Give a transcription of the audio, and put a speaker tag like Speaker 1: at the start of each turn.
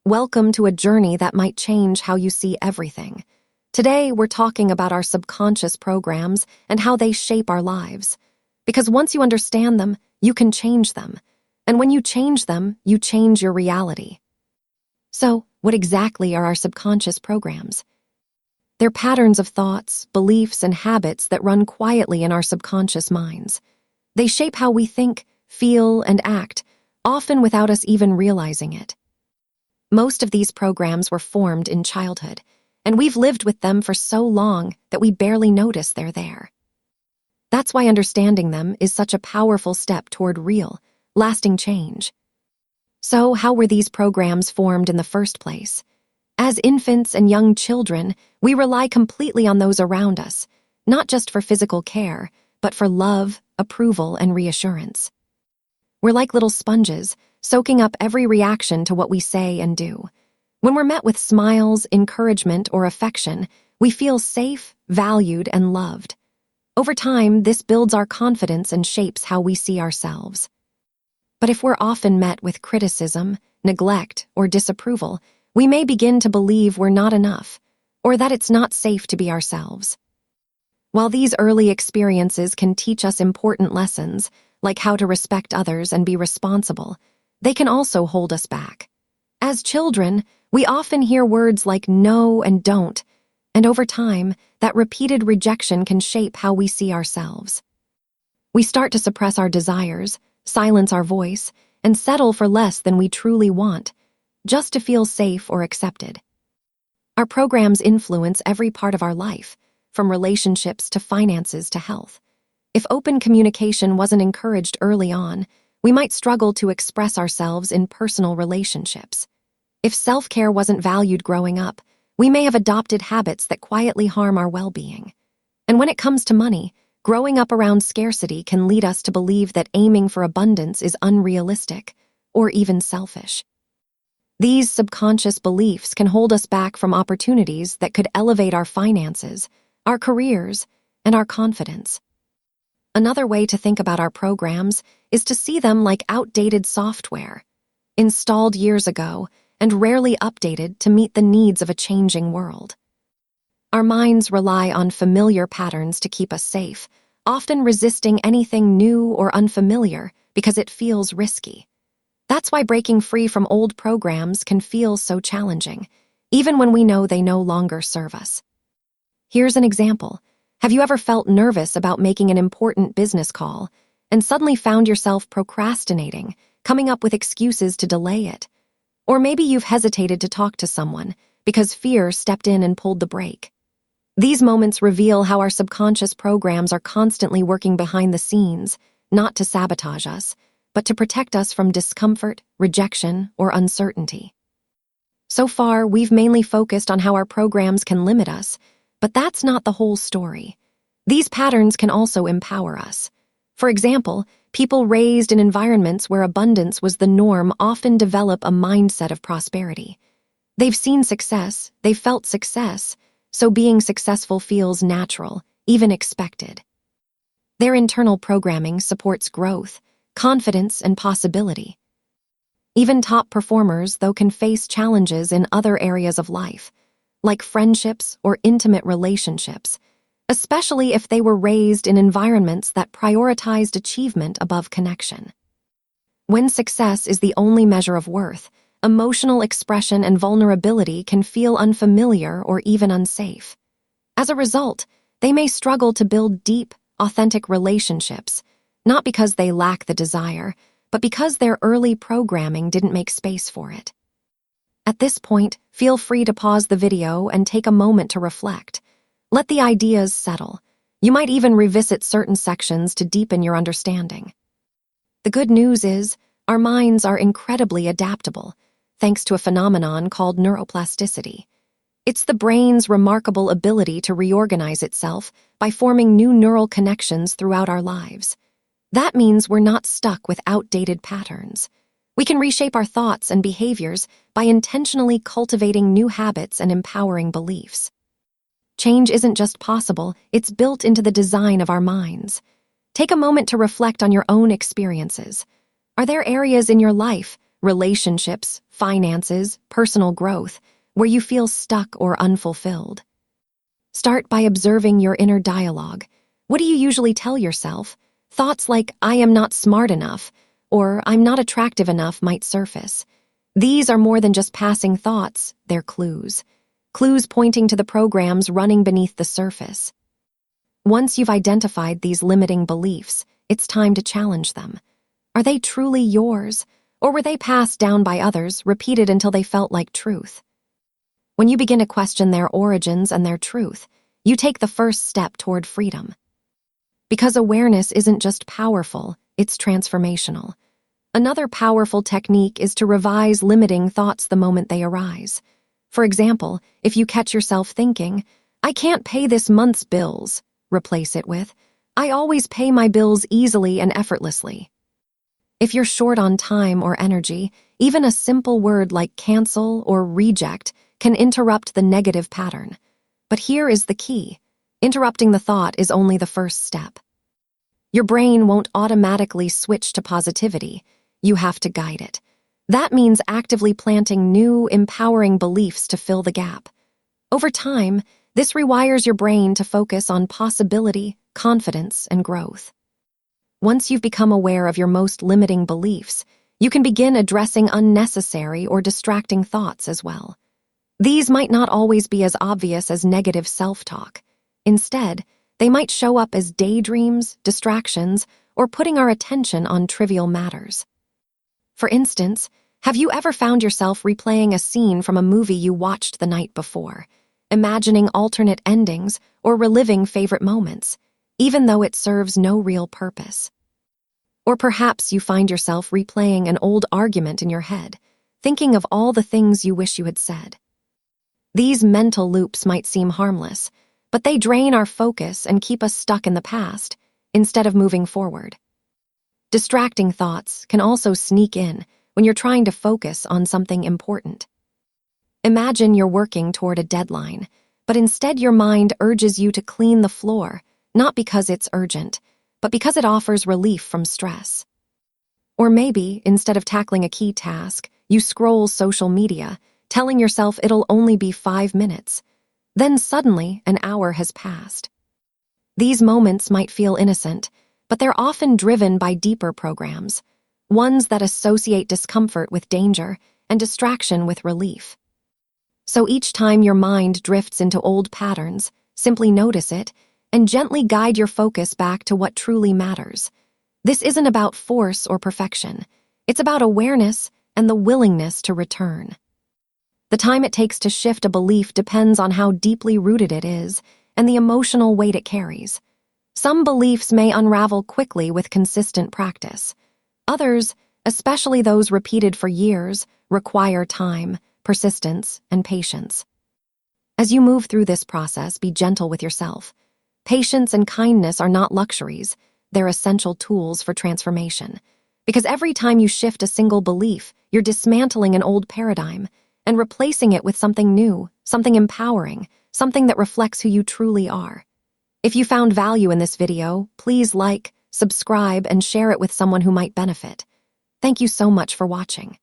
Speaker 1: Welcome to a journey that might change how you see everything. Today, we're talking about our subconscious programs and how they shape our lives. Because once you understand them, you can change them. And when you change them, you change your reality. So, what exactly are our subconscious programs? They're patterns of thoughts, beliefs, and habits that run quietly in our subconscious minds. They shape how we think, feel, and act, often without us even realizing it. Most of these programs were formed in childhood, and we've lived with them for so long that we barely notice they're there. That's why understanding them is such a powerful step toward real, lasting change. So, how were these programs formed in the first place? As infants and young children, we rely completely on those around us, not just for physical care, but for love, approval, and reassurance. We're like little sponges, soaking up every reaction to what we say and do. When we're met with smiles, encouragement, or affection, we feel safe, valued, and loved. Over time, this builds our confidence and shapes how we see ourselves. But if we're often met with criticism, neglect, or disapproval, we may begin to believe we're not enough, or that it's not safe to be ourselves. While these early experiences can teach us important lessons, like how to respect others and be responsible, they can also hold us back. As children, we often hear words like no and don't, and over time, that repeated rejection can shape how we see ourselves. We start to suppress our desires, silence our voice, and settle for less than we truly want, just to feel safe or accepted. Our programs influence every part of our life, from relationships to finances to health. If open communication wasn't encouraged early on, we might struggle to express ourselves in personal relationships. If self-care wasn't valued growing up, we may have adopted habits that quietly harm our well-being. And when it comes to money, growing up around scarcity can lead us to believe that aiming for abundance is unrealistic or even selfish. These subconscious beliefs can hold us back from opportunities that could elevate our finances, our careers, and our confidence. Another way to think about our programs is to see them like outdated software, installed years ago and rarely updated to meet the needs of a changing world. Our minds rely on familiar patterns to keep us safe, often resisting anything new or unfamiliar because it feels risky. That's why breaking free from old programs can feel so challenging, even when we know they no longer serve us. Here's an example. Have you ever felt nervous about making an important business call and suddenly found yourself procrastinating, coming up with excuses to delay it? Or maybe you've hesitated to talk to someone because fear stepped in and pulled the brake. These moments reveal how our subconscious programs are constantly working behind the scenes, not to sabotage us, but to protect us from discomfort, rejection, or uncertainty. So far, we've mainly focused on how our programs can limit us, but that's not the whole story. These patterns can also empower us. For example, people raised in environments where abundance was the norm often develop a mindset of prosperity. They've seen success, they've felt success, so being successful feels natural, even expected. Their internal programming supports growth, confidence, and possibility. Even top performers, though, can face challenges in other areas of life, like friendships or intimate relationships, especially if they were raised in environments that prioritized achievement above connection. When success is the only measure of worth, emotional expression and vulnerability can feel unfamiliar or even unsafe. As a result, they may struggle to build deep, authentic relationships, not because they lack the desire, but because their early programming didn't make space for it. At this point, feel free to pause the video and take a moment to reflect. Let the ideas settle. You might even revisit certain sections to deepen your understanding. The good news is, our minds are incredibly adaptable, thanks to a phenomenon called neuroplasticity. It's the brain's remarkable ability to reorganize itself by forming new neural connections throughout our lives. That means we're not stuck with outdated patterns. We can reshape our thoughts and behaviors by intentionally cultivating new habits and empowering beliefs. Change isn't just possible, it's built into the design of our minds. Take a moment to reflect on your own experiences. Are there areas in your life, relationships, finances, personal growth, where you feel stuck or unfulfilled. Start by observing your inner dialogue. What do you usually tell yourself? Thoughts like, I am not smart enough, or I'm not attractive enough might surface. These are more than just passing thoughts, they're clues. Clues pointing to the programs running beneath the surface. Once you've identified these limiting beliefs, it's time to challenge them. Are they truly yours, or were they passed down by others, repeated until they felt like truth? When you begin to question their origins and their truth, you take the first step toward freedom. Because awareness isn't just powerful, it's transformational. Another powerful technique is to revise limiting thoughts the moment they arise. For example, if you catch yourself thinking, I can't pay this month's bills, replace it with, I always pay my bills easily and effortlessly. If you're short on time or energy, even a simple word like cancel or reject can interrupt the negative pattern. But here is the key. Interrupting the thought is only the first step. Your brain won't automatically switch to positivity. You have to guide it. That means actively planting new, empowering beliefs to fill the gap. Over time, this rewires your brain to focus on possibility, confidence, and growth. Once you've become aware of your most limiting beliefs, you can begin addressing unnecessary or distracting thoughts as well. These might not always be as obvious as negative self-talk. Instead, they might show up as daydreams, distractions, or putting our attention on trivial matters. For instance, have you ever found yourself replaying a scene from a movie you watched the night before, imagining alternate endings or reliving favorite moments, even though it serves no real purpose? Or perhaps you find yourself replaying an old argument in your head, thinking of all the things you wish you had said. These mental loops might seem harmless, but they drain our focus and keep us stuck in the past instead of moving forward. Distracting thoughts can also sneak in when you're trying to focus on something important. Imagine you're working toward a deadline, but instead your mind urges you to clean the floor, not because it's urgent, but because it offers relief from stress. Or maybe, instead of tackling a key task, you scroll social media, telling yourself it'll only be 5 minutes. Then suddenly, an hour has passed. These moments might feel innocent, but they're often driven by deeper programs, ones that associate discomfort with danger and distraction with relief. So each time your mind drifts into old patterns, simply notice it and gently guide your focus back to what truly matters. This isn't about force or perfection. It's about awareness and the willingness to return. The time it takes to shift a belief depends on how deeply rooted it is and the emotional weight it carries. Some beliefs may unravel quickly with consistent practice. Others, especially those repeated for years, require time, persistence, and patience. As you move through this process, be gentle with yourself. Patience and kindness are not luxuries, they're essential tools for transformation. Because every time you shift a single belief, you're dismantling an old paradigm and replacing it with something new, something empowering, something that reflects who you truly are. If you found value in this video, please like, subscribe, and share it with someone who might benefit. Thank you so much for watching.